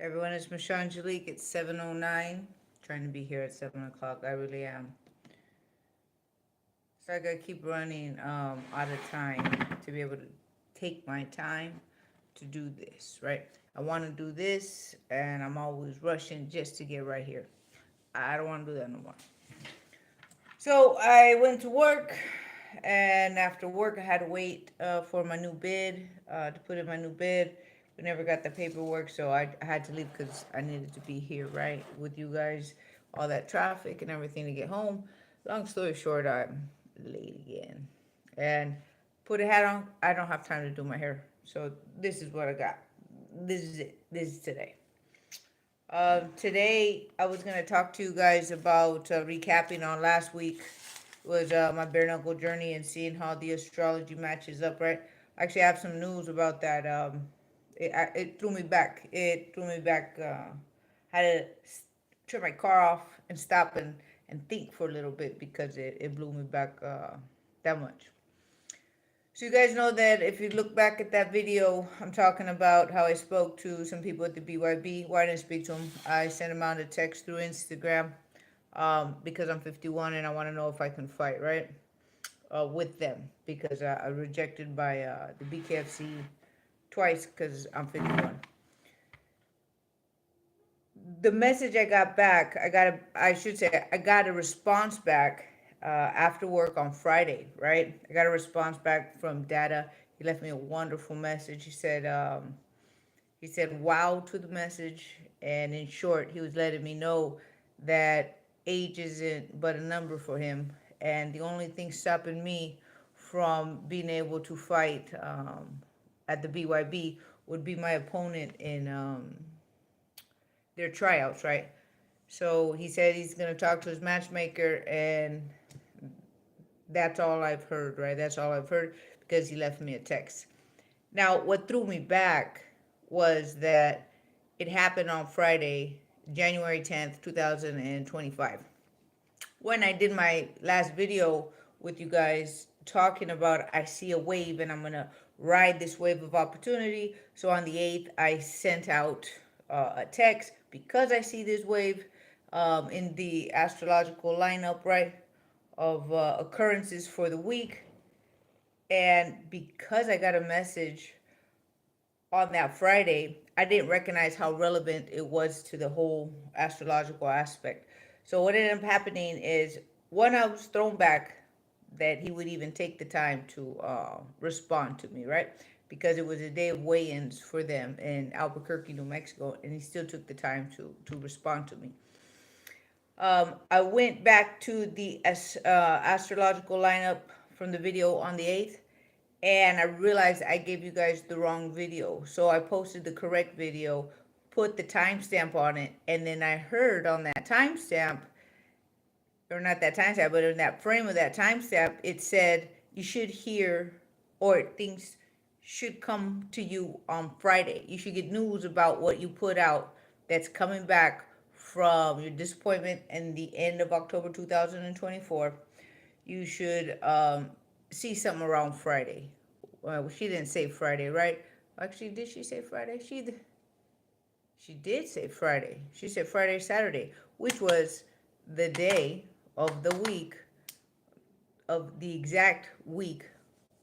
Everyone, it's Michelle Angelic. It's 7:09. Trying to be here at 7 o'clock. I really am. So I gotta keep running out of time to be able to take my time to do this, right? I want to do this, and I'm always rushing just to get right here. I don't want to do that no more. So I went to work, and after work, I had to wait for my new bid to put in my new bid. We never got the paperwork, so I had to leave because I needed to be here, right, with you guys. All that traffic and everything to get home. Long story short, I'm late again. And put a hat on. I don't have time to do my hair, so this is what I got. This is it. This is today. Today, I was going to talk to you guys about recapping on last week was my bare knuckle journey and seeing how the astrology matches up, right? Actually, I have some news about that. It threw me back. It threw me back. Had to turn my car off and stop and think for a little bit because it blew me back that much. So you guys know that if you look back at that video, I'm talking about how I spoke to some people at the BYB. Well, I didn't speak to them. I sent them out a text through Instagram because I'm 51 and I want to know if I can fight, right? With them because I rejected by the BKFC twice because I'm 51. The message I got back, I got a response back after work on Friday, right? I got a response back from Data. He left me a wonderful message. He said wow to the message, and in short, he was letting me know that age isn't but a number for him, and the only thing stopping me from being able to fight at the BYB would be my opponent in their tryouts, right? So he said he's going to talk to his matchmaker, and that's all I've heard, right? That's all I've heard because he left me a text. Now, what threw me back was that it happened on Friday, January 10th, 2025. When I did my last video with you guys talking about I see a wave and I'm going to ride this wave of opportunity. So on the 8th, I sent out a text because I see this wave in the astrological lineup, right, of occurrences for the week. And because I got a message on that Friday, I didn't recognize how relevant it was to the whole astrological aspect. So what ended up happening is one, I was thrown back that he would even take the time to respond to me, right? Because it was a day of weigh-ins for them in Albuquerque, New Mexico, and he still took the time to respond to me. I went back to the astrological lineup from the video on the 8th, and I realized I gave you guys the wrong video. So I posted the correct video, put the timestamp on it, and then I heard on that timestamp, or not that timestamp, but in that frame of that timestamp, it said you should hear, or things should come to you on Friday. You should get news about what you put out that's coming back from your disappointment in the end of October 2024. You should see something around Friday. Well, she didn't say Friday, right? Actually, did she say Friday? She did say Friday. She said Friday, Saturday, which was the day of the week, of the exact week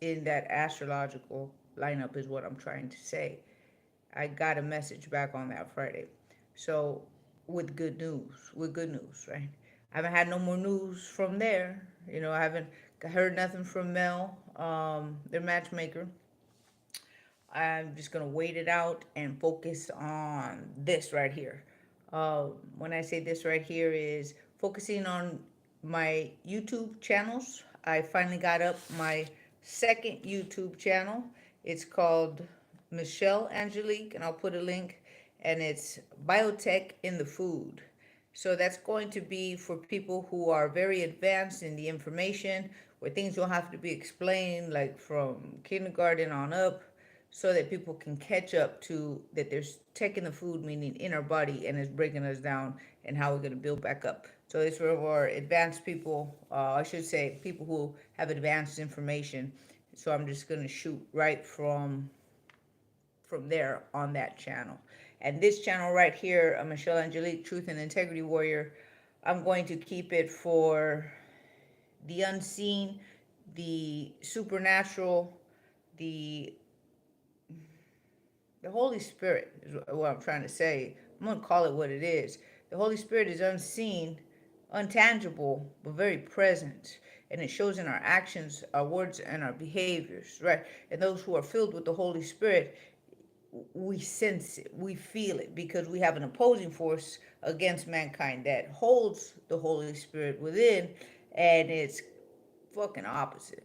in that astrological lineup, is what I'm trying to say. I got a message back on that Friday. So, with good news, right? I haven't had no more news from there. You know, I haven't heard nothing from Mel, their matchmaker. I'm just gonna wait it out and focus on this right here. When I say this right here is focusing on my YouTube channels. I finally got up my second YouTube channel. It's called Michelle Angelique, and I'll put a link. And it's Biotech in the Food. So that's going to be for people who are very advanced in the information, where things don't have to be explained, like from kindergarten on up, so that people can catch up to that there's tech in the food, meaning in our body, and it's breaking us down and how we're going to build back up. So it's for our advanced people, I should say people who have advanced information. So I'm just going to shoot right from from there on that channel. And this channel right here, Michelle Angelic, Truth and Integrity Warrior, I'm going to keep it for the unseen, the supernatural, the the Holy Spirit is what I'm trying to say. I'm going to call it what it is. The Holy Spirit is unseen, untangible, but very present. And it shows in our actions, our words, and our behaviors, right? And those who are filled with the Holy Spirit, we sense it, we feel it, because we have an opposing force against mankind that holds the Holy Spirit within, and it's fucking opposite.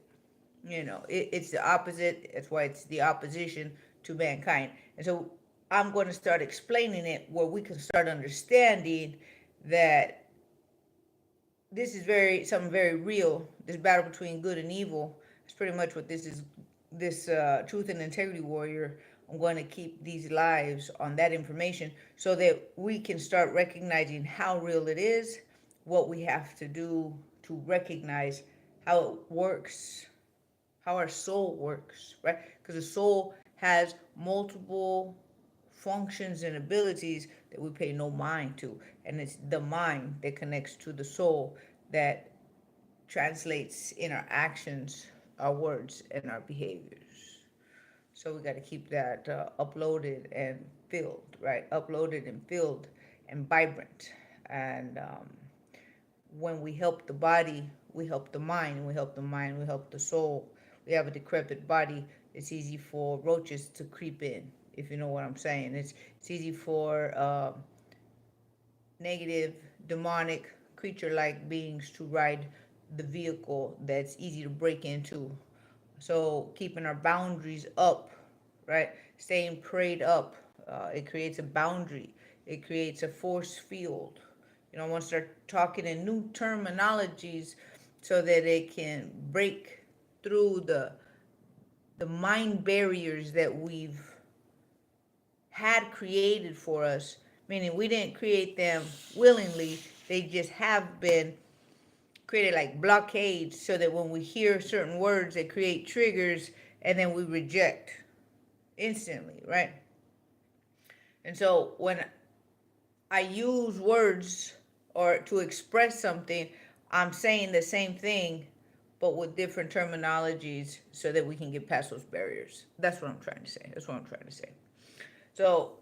It's the opposite. That's why it's the opposition to mankind. And so I'm going to start explaining it where we can start understanding that this is something very real. This battle between good and evil is pretty much what this is. This Truth and Integrity Warrior, I'm going to keep these lives on that information so that we can start recognizing how real it is, what we have to do to recognize how it works, how our soul works, right? Because the soul has multiple functions and abilities that we pay no mind to. And it's the mind that connects to the soul that translates in our actions, our words, and our behaviors. So we got to keep that uploaded and filled, right? Uploaded and filled and vibrant. And when we help the body, we help the mind. And we help the mind, we help the soul. We have a decrepit body. It's easy for roaches to creep in, if you know what I'm saying. It's easy for negative, demonic, creature-like beings to ride the vehicle that's easy to break into. So keeping our boundaries up, right? Staying prayed up. It creates a boundary. It creates a force field. I want to start talking in new terminologies so that it can break through the mind barriers that we've had created for us, meaning we didn't create them willingly. They just have been created like blockades so that when we hear certain words, they create triggers and then we reject instantly, right? And so when I use words or to express something, I'm saying the same thing but with different terminologies so that we can get past those barriers. That's what I'm trying to say. So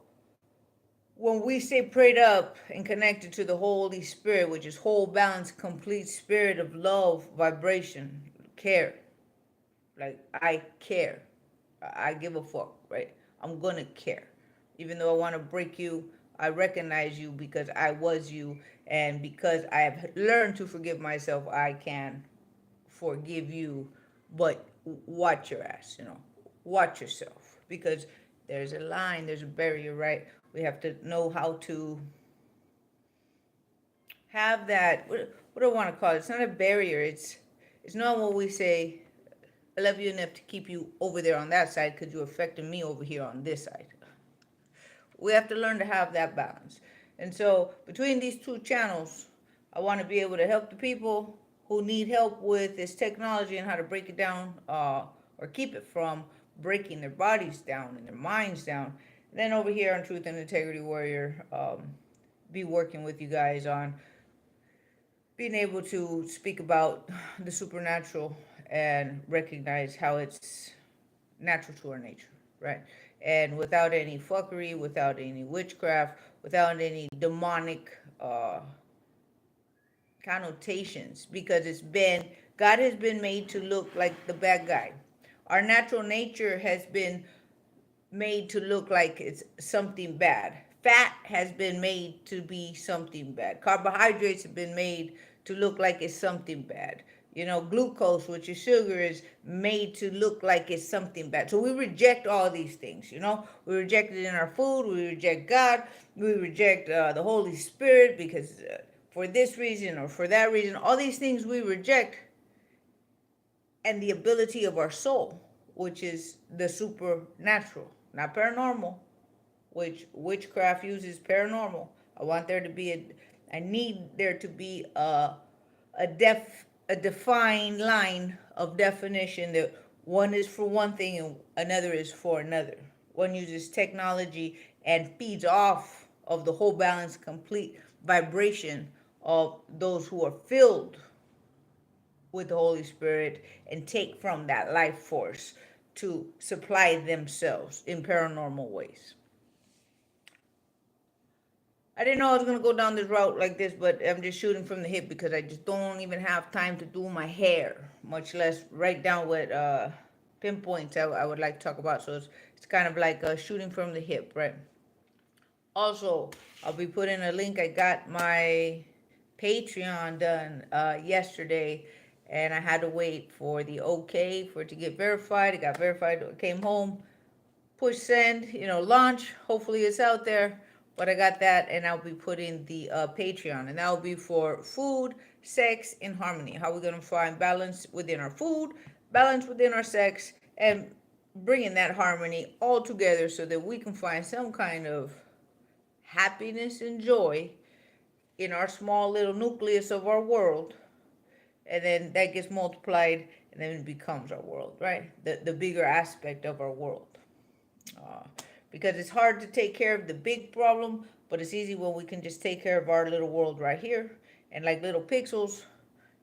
when we stay prayed up and connected to the Holy Spirit, which is whole, balanced, complete spirit of love, vibration, care. Like, I care. I give a fuck, right? I'm gonna care. Even though I want to break you, I recognize you because I was you. And because I have learned to forgive myself, I can forgive you. But watch your ass, watch yourself. Because there's a line, there's a barrier, right? We have to know how to have that, what do I want to call it? It's not a barrier. It's not what we say, I love you enough to keep you over there on that side because you're affecting me over here on this side. We have to learn to have that balance. And so between these two channels, I want to be able to help the people who need help with this technology and how to break it down or keep it from breaking their bodies down and their minds down. And then over here on Truth and Integrity Warrior, be working with you guys on being able to speak about the supernatural and recognize how it's natural to our nature, right? And without any fuckery, without any witchcraft, without any demonic connotations, because God has been made to look like the bad guy. Our natural nature has been made to look like it's something bad. Fat has been made to be something bad. Carbohydrates have been made to look like it's something bad. Glucose, which is sugar, is made to look like it's something bad. So we reject all these things, We reject it in our food. We reject God. We reject the Holy Spirit because for this reason or for that reason, all these things we reject. And the ability of our soul, which is the supernatural, not paranormal, which witchcraft uses paranormal. I need there to be a defined line of definition that one is for one thing and another is for another. one uses technology and feeds off of the whole balance, complete vibration of those who are filled with the Holy Spirit and take from that life force to supply themselves in paranormal ways. I didn't know I was going to go down this route like this, but I'm just shooting from the hip because I just don't even have time to do my hair, much less write down what pinpoints I would like to talk about. So it's kind of like shooting from the hip, right? Also, I'll be putting a link. I got my Patreon done yesterday, and I had to wait for the okay for it to get verified. It got verified, came home, push send, launch. Hopefully it's out there. But I got that, and I'll be putting the Patreon, and that will be for food, sex, and harmony. How we're going to find balance within our food, balance within our sex, and bringing that harmony all together so that we can find some kind of happiness and joy in our small little nucleus of our world, and then that gets multiplied, and then it becomes our world, right? The bigger aspect of our world. Because it's hard to take care of the big problem, but it's easy when we can just take care of our little world right here. And like little pixels,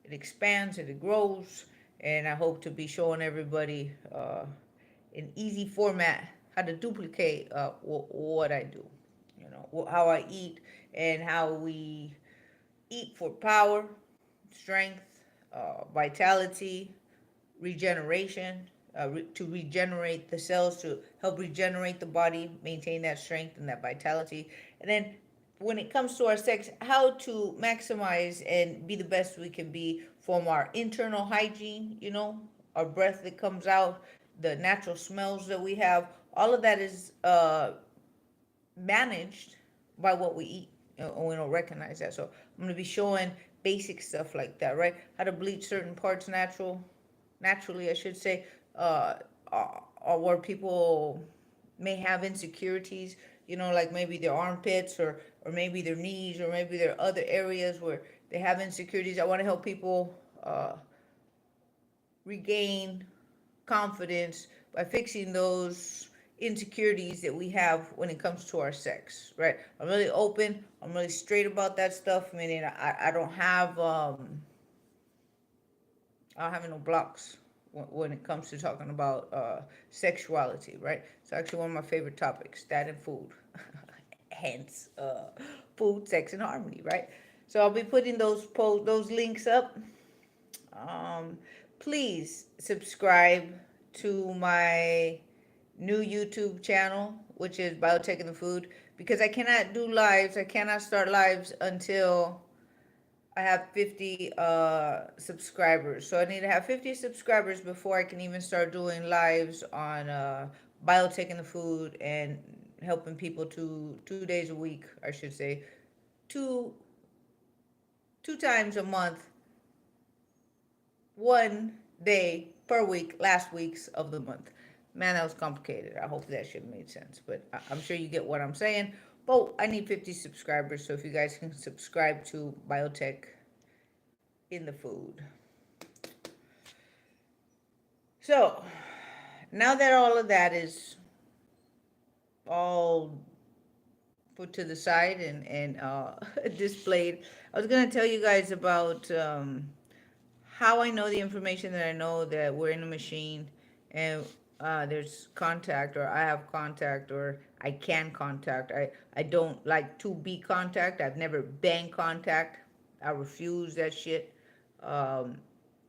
it expands and it grows. And I hope to be showing everybody in easy format how to duplicate what I do. How I eat and how we eat for power, strength, vitality, regeneration, to regenerate the cells, to help regenerate the body, maintain that strength and that vitality. And then when it comes to our sex, how to maximize and be the best we can be from our internal hygiene, our breath that comes out, the natural smells that we have. All of that is managed by what we eat, and we don't recognize that. So I'm going to be showing basic stuff like that, right? How to bleach certain parts naturally, I should say, or where people may have insecurities, like maybe their armpits or maybe their knees or maybe there are other areas where they have insecurities. I want to help people regain confidence by fixing those insecurities that we have when it comes to our sex, right? I'm really open. I'm really straight about that stuff. Meaning I don't have no blocks when it comes to talking about sexuality, right? It's actually one of my favorite topics, that and food. Hence, food, sex, and harmony, right? So I'll be putting those links up. Please subscribe to my new YouTube channel, which is Biotech and the Food, because I cannot do lives. I cannot start lives until I have 50 subscribers. So I need to have 50 subscribers before I can even start doing lives on Biotech and the Food and helping people 2 days a week, I should say, two times a month, 1 day per week, last weeks of the month. Man, that was complicated. I hope that shit made sense, but I'm sure you get what I'm saying. But I need 50 subscribers, so if you guys can subscribe to Biotech in the Food. So, now that all of that is all put to the side and displayed, I was going to tell you guys about how I know the information that I know that we're in a machine and there's contact, or I have contact, or I can contact. I don't like to be contact. I've never been contact. I refuse that shit.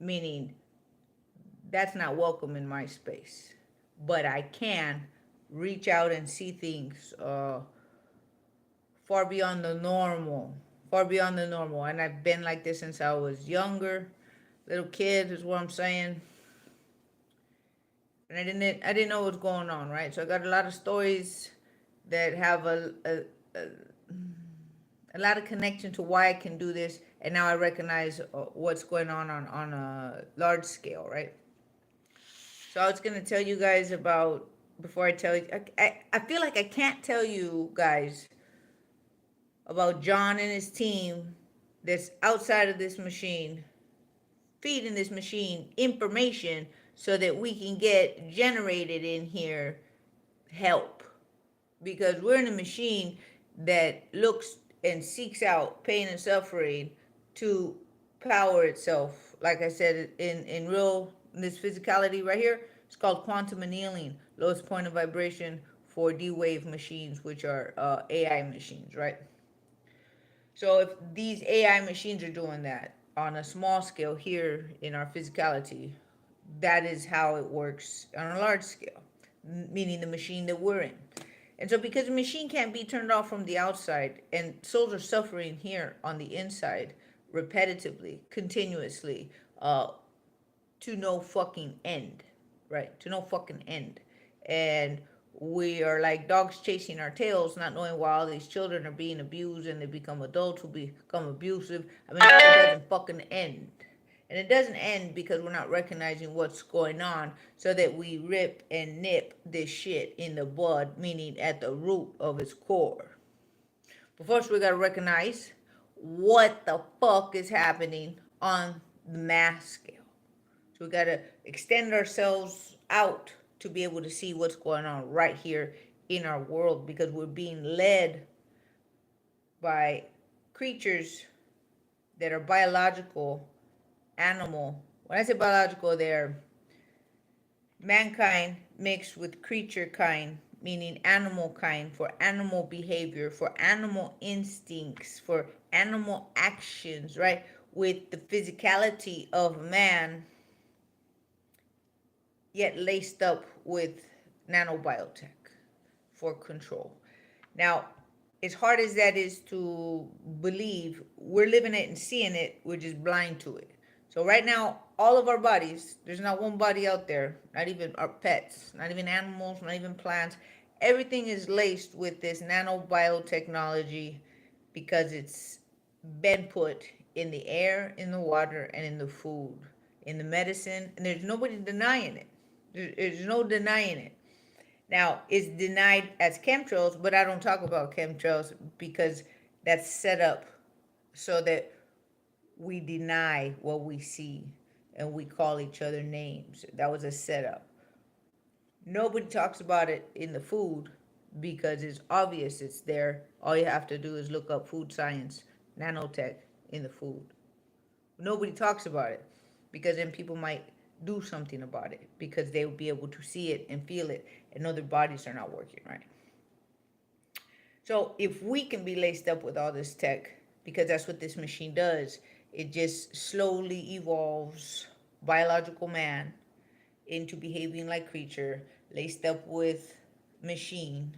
Meaning that's not welcome in my space. But I can reach out and see things far beyond the normal. Far beyond the normal. And I've been like this since I was younger. Little kid is what I'm saying. And I didn't know what was going on, right? So I got a lot of stories that have a lot of connection to why I can do this, and now I recognize what's going on a large scale, right? So I was going to tell you guys about, before I tell you, I feel like I can't tell you guys about John and his team that's outside of this machine, feeding this machine information so that we can get generated in here help. because we're in a machine that looks and seeks out pain and suffering to power itself. Like I said, in this physicality right here, it's called quantum annealing, lowest point of vibration for D-wave machines, which are AI machines, right? So if these AI machines are doing that on a small scale here in our physicality, that is how it works on a large scale, meaning the machine that we're in. And so because the machine can't be turned off from the outside, and souls are suffering here on the inside repetitively, continuously, to no fucking end, right? To no fucking end. And we are like dogs chasing our tails, not knowing why all these children are being abused and they become adults who become abusive. I mean, it doesn't fucking end. And it doesn't end because we're not recognizing what's going on, so that we rip and nip this shit in the bud, meaning at the root of its core. But first, we gotta recognize what the fuck is happening on the mass scale. So we gotta extend ourselves out to be able to see what's going on right here in our world, because we're being led by creatures that are biological, animal. When I say biological, they're mankind mixed with creature kind, meaning animal kind, for animal behavior, for animal instincts, for animal actions, right? With the physicality of man, yet laced up with nanobiotech for control. Now, as hard as that is to believe, we're living it and seeing it, we're just blind to it. So right now, all of our bodies, there's not one body out there, not even our pets, not even animals, not even plants, everything is laced with this nanobiotechnology, because it's been put in the air, in the water, and in the food, in the medicine, and there's nobody denying it. There's no denying it. Now, it's denied as chemtrails, but I don't talk about chemtrails because that's set up so that we deny what we see and we call each other names. That was a setup. Nobody talks about it in the food because it's obvious it's there. All you have to do is look up food science, nanotech in the food. Nobody talks about it because then people might do something about it because they will be able to see it and feel it and know their bodies are not working right. So if we can be laced up with all this tech, because that's what this machine does, it just slowly evolves biological man into behaving like creature, laced up with machine,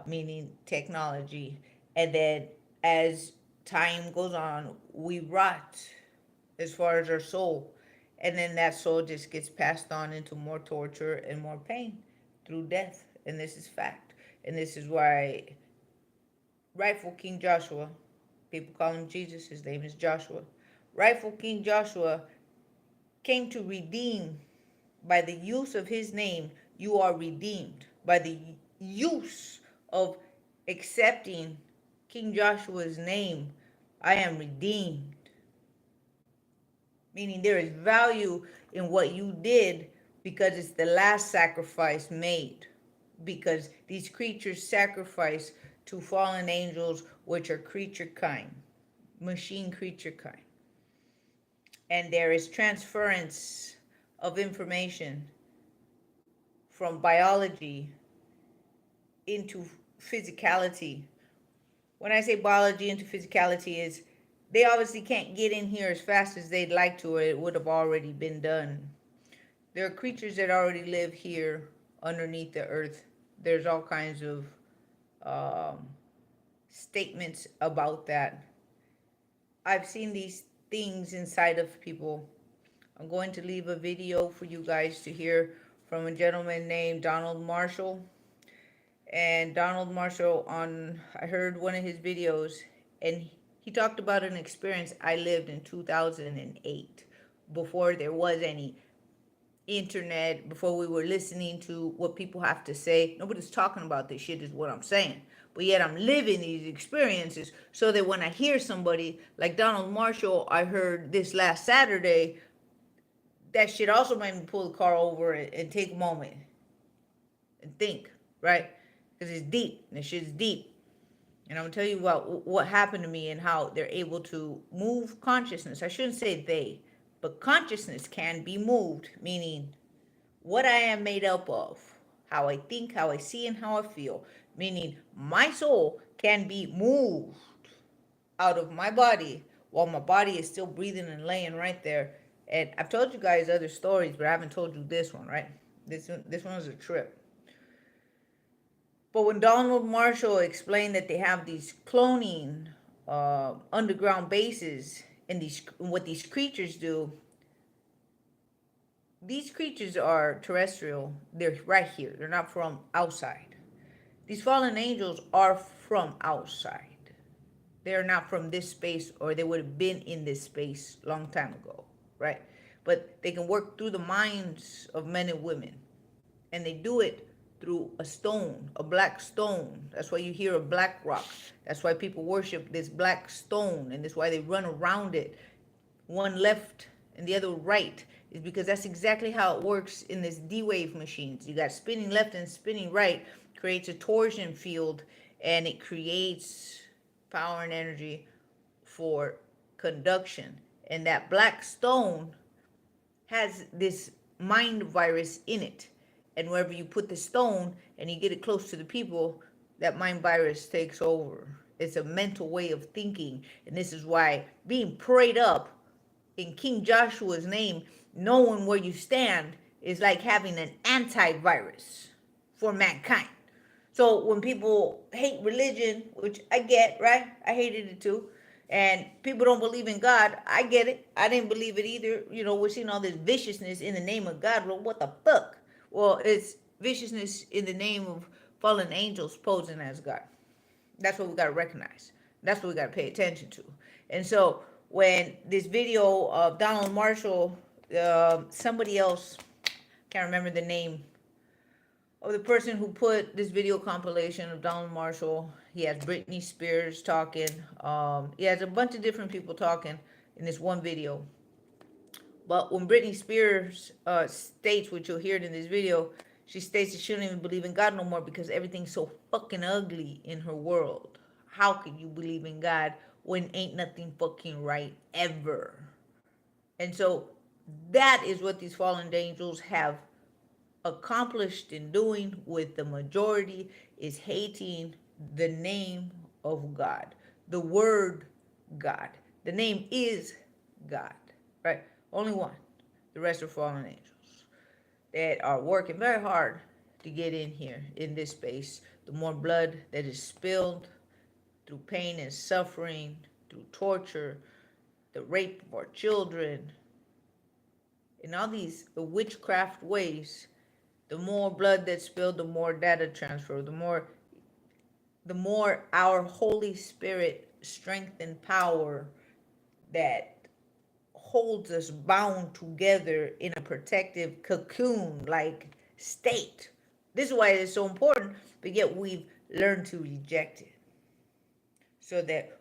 meaning technology. And then as time goes on, we rot as far as our soul. And then that soul just gets passed on into more torture and more pain through death. And this is fact. And this is why Rightful King Joshua, people call him Jesus, his name is Joshua. Rightful King Joshua came to redeem. By the use of his name, you are redeemed. By the use of accepting King Joshua's name, I am redeemed. Meaning there is value in what you did because it's the last sacrifice made. Because these creatures sacrifice to fallen angels, which are creature kind, machine creature kind. And there is transference of information from biology into physicality. When I say biology into physicality, is they obviously can't get in here as fast as they'd like to, or it would have already been done. There are creatures that already live here underneath the earth. There's all kinds of statements about that. I've seen these things inside of people. I'm going to leave a video for you guys to hear from a gentleman named Donald Marshall. And Donald Marshall, I heard one of his videos, and he talked about an experience I lived in 2008, before there was any internet, before we were listening to what people have to say. Nobody's talking about this shit, is what I'm saying. But yet I'm living these experiences so that when I hear somebody like Donald Marshall, I heard this last Saturday, that shit also made me pull the car over and take a moment and think, right? because it's deep. And this shit's deep. And I'm going to tell you about what happened to me and how they're able to move consciousness. I shouldn't say they, but consciousness can be moved, meaning what I am made up of, how I think, how I see, and how I feel, meaning my soul can be moved out of my body while my body is still breathing and laying right there. And I've told you guys other stories, but I haven't told you this one, right? This one was a trip. But when Donald Marshall explained that they have these cloning underground bases and what these creatures do, these creatures are terrestrial. They're right here. They're not from outside. These fallen angels are from outside. They're not from this space, or they would have been in this space a long time ago, right? But they can work through the minds of men and women. And they do it through a stone, a black stone. That's why you hear a black rock. That's why people worship this black stone, and that's why they run around it, one left and the other right, is because that's exactly how it works in this D-wave machines. You got spinning left and spinning right, creates a torsion field, and it creates power and energy for conduction. And that black stone has this mind virus in it. And wherever you put the stone and you get it close to the people, that mind virus takes over. It's a mental way of thinking. And this is why being prayed up in King Joshua's name, knowing where you stand, is like having an antivirus for mankind. So when people hate religion, which I get, right? I hated it too. And people don't believe in God. I get it. I didn't believe it either. You know, we're seeing all this viciousness in the name of God. Well, what the fuck? Well, it's viciousness in the name of fallen angels posing as God. That's what we got to recognize. That's what we got to pay attention to. And so when this video of Donald Marshall, somebody else, can't remember the name of the person who put this video compilation of Donald Marshall. He has Britney Spears talking. He has a bunch of different people talking in this one video. But when Britney Spears states, which you'll hear it in this video, she states that she don't even believe in God no more because everything's so fucking ugly in her world. How can you believe in God when ain't nothing fucking right ever? And so that is what these fallen angels have accomplished in doing with the majority, is hating the name of God, the word God. The name is God, right? Only one. The rest are fallen angels that are working very hard to get in here, in this space. The more blood that is spilled through pain and suffering, through torture, the rape of our children, in all these witchcraft ways, the more blood that's spilled, the more data transfer, the more our Holy Spirit strength and power that holds us bound together in a protective cocoon like state. This is why it's so important, but yet we've learned to reject it so that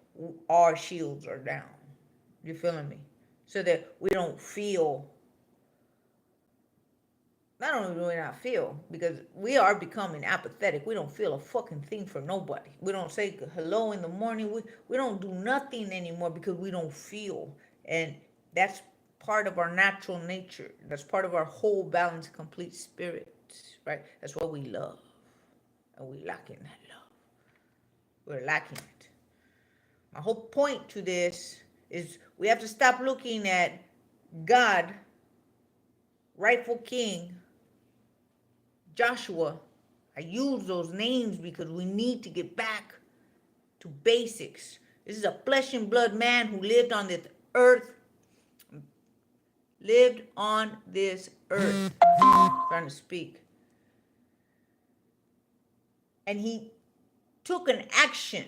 our shields are down. You feeling me? So that we don't feel, not only do we not feel, because we are becoming apathetic. We don't feel a fucking thing for nobody. We don't say hello in the morning. We don't do nothing anymore because we don't feel. And that's part of our natural nature. That's part of our whole balanced, complete spirit, right? That's what we love. And we lacking that love. We're lacking it. My whole point to this is we have to stop looking at God, rightful king, Joshua. I use those names because we need to get back to basics. This is a flesh and blood man who lived on this earth. Trying to speak. And he took an action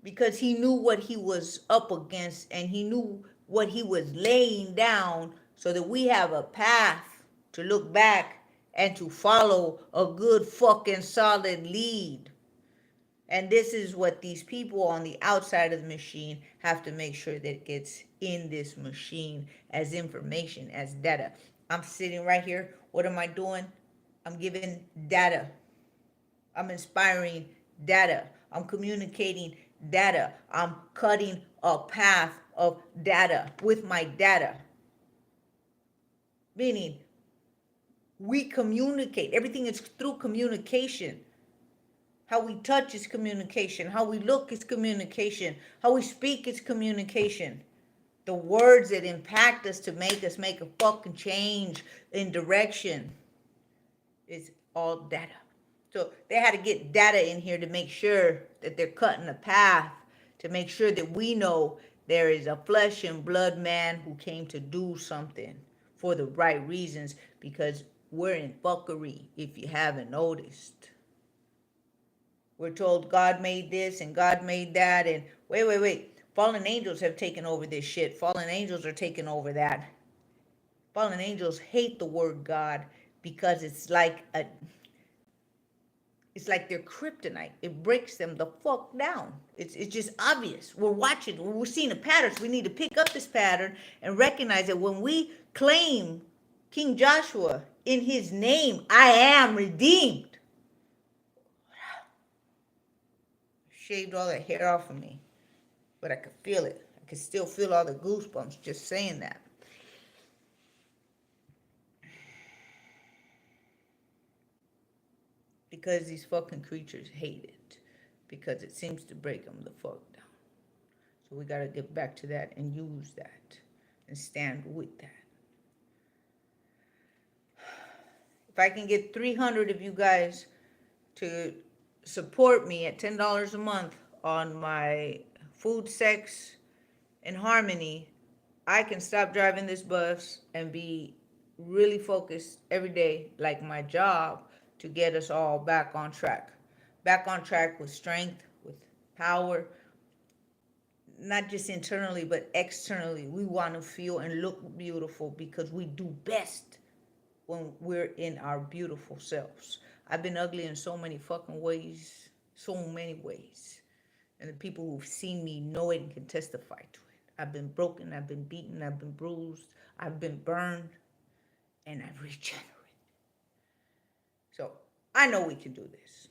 because he knew what he was up against and he knew what he was laying down, so that we have a path to look back and to follow a good fucking solid lead. And this is what these people on the outside of the machine have to make sure that it gets in this machine as information, as data. I'm sitting right here. What am I doing? I'm giving data. I'm inspiring data. I'm communicating data. I'm cutting a path of data with my data. Meaning, we communicate. Everything is through communication. How we touch is communication. How we look is communication. How we speak is communication. The words that impact us make a fucking change in direction is all data. So they had to get data in here to make sure that they're cutting a path, to make sure that we know there is a flesh and blood man who came to do something for the right reasons, because we're in fuckery if you haven't noticed. We're told God made this and God made that, and wait. Fallen angels have taken over this shit. Fallen angels are taking over that. Fallen angels hate the word God because it's like their kryptonite. It breaks them the fuck down. It's just obvious. We're watching. We're seeing the patterns. We need to pick up this pattern and recognize that when we claim King Joshua in his name, I am redeemed. Shaved all that hair off of me, but I could feel it. I could still feel all the goosebumps just saying that. Because these fucking creatures hate it. Because it seems to break them the fuck down. So we got to get back to that and use that and stand with that. If I can get 300 of you guys to support me at $10 a month on my food, sex, and harmony, I can stop driving this bus and be really focused every day, like my job, to get us all back on track. Back on track with strength, with power, not just internally, but externally. We want to feel and look beautiful because we do best when we're in our beautiful selves. I've been ugly in so many fucking ways, so many ways. And the people who've seen me know it and can testify to it. I've been broken, I've been beaten, I've been bruised, I've been burned, and I've regenerated. So I know we can do this.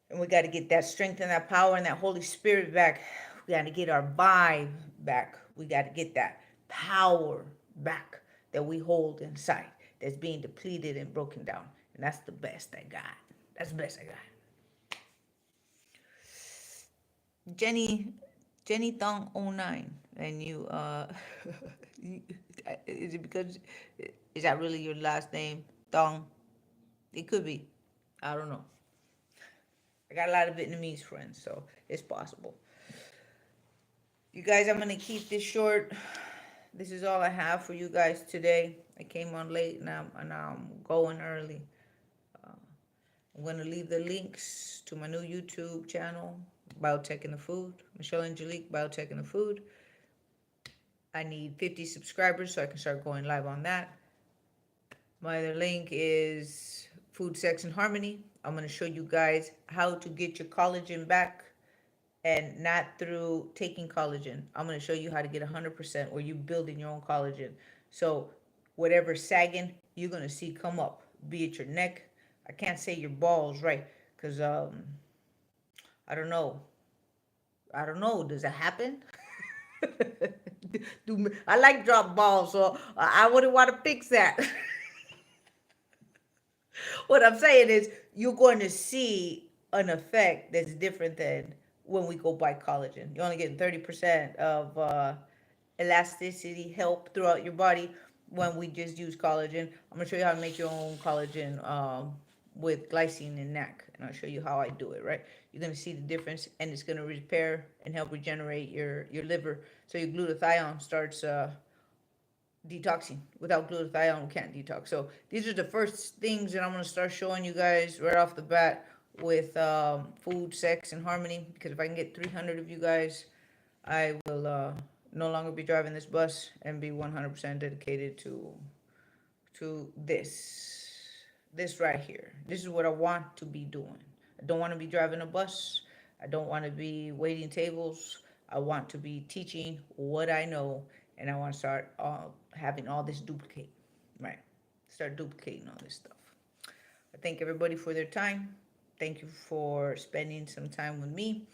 And we got to get that strength and that power and that Holy Spirit back. We got to get our vibe back. We got to get that power back that we hold inside that's being depleted and broken down. And that's the best I got. That's the best I got. Jenny Thong 09, and you is it because, is that really your last name, Thong? It could be. I don't know. I got a lot of Vietnamese friends, so it's possible. You guys, I'm gonna keep this short. This is all I have for you guys today. I came on late and I'm going early. I'm going to leave the links to my new YouTube channel, Biotech in the Food. Michelle Angelic, Biotech in the Food. I need 50 subscribers so I can start going live on that. My other link is Food, Sex, and Harmony. I'm going to show you guys how to get your collagen back, and not through taking collagen. I'm going to show you how to get 100% where you're building your own collagen. So whatever's sagging, you're going to see come up, be it your neck. I can't say your balls, right? Because I don't know. Does that happen? I like drop balls, so I wouldn't want to fix that. What I'm saying is you're going to see an effect that's different than when we go buy collagen. You're only getting 30% of elasticity help throughout your body when we just use collagen. I'm going to show you how to make your own collagen with glycine and NAC. And I'll show you how I do it, right? You're going to see the difference, and it's going to repair and help regenerate your liver. So your glutathione starts detoxing. Without glutathione, we can't detox. So these are the first things that I'm going to start showing you guys right off the bat with food, sex, and harmony. Because if I can get 300 of you guys, I will no longer be driving this bus and be 100% dedicated to this right here. This is what I want to be doing. I don't want to be driving a bus. I don't want to be waiting tables. I want to be teaching what I know, and I want to start having all this duplicate, right? Start duplicating all this stuff. I thank everybody for their time. Thank you for spending some time with me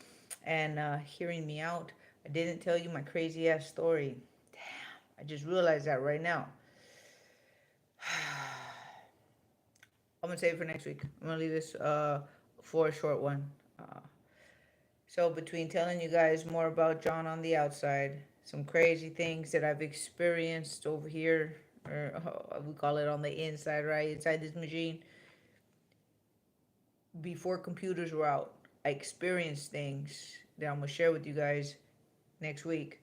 and hearing me out. I didn't tell you my crazy ass story. Damn, I just realized that right now. I'm gonna save it for next week. I'm gonna leave this for a short one. Uh, so between telling you guys more about John on the outside, some crazy things that I've experienced over here, or we call it on the inside, right inside this machine. Before computers were out, I experienced things that I'm gonna share with you guys next week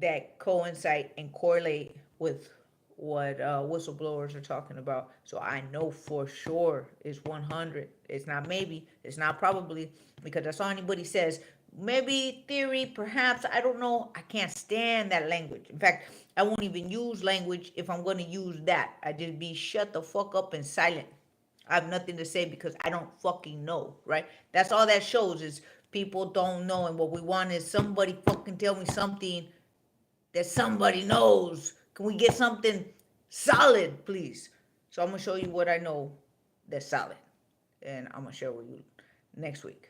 that coincide and correlate with what whistleblowers are talking about. So I know for sure it's 100. It's not maybe. It's not probably, because that's all anybody says. Maybe, theory, perhaps. I don't know. I can't stand that language. In fact, I won't even use language if I'm going to use that. I just be shut the fuck up and silent. I have nothing to say because I don't fucking know, right? That's all that shows is people don't know, and what we want is somebody fucking tell me something that somebody knows. Can we get something solid, please? So I'm gonna show you what I know that's solid, and I'm gonna share with you next week.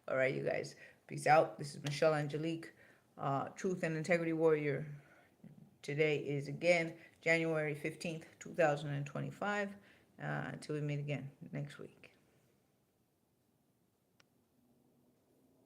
All right, you guys. Peace out. This is Michelle Angelique, Truth and Integrity Warrior. Today is again January 15th, 2025. Until we meet again next week.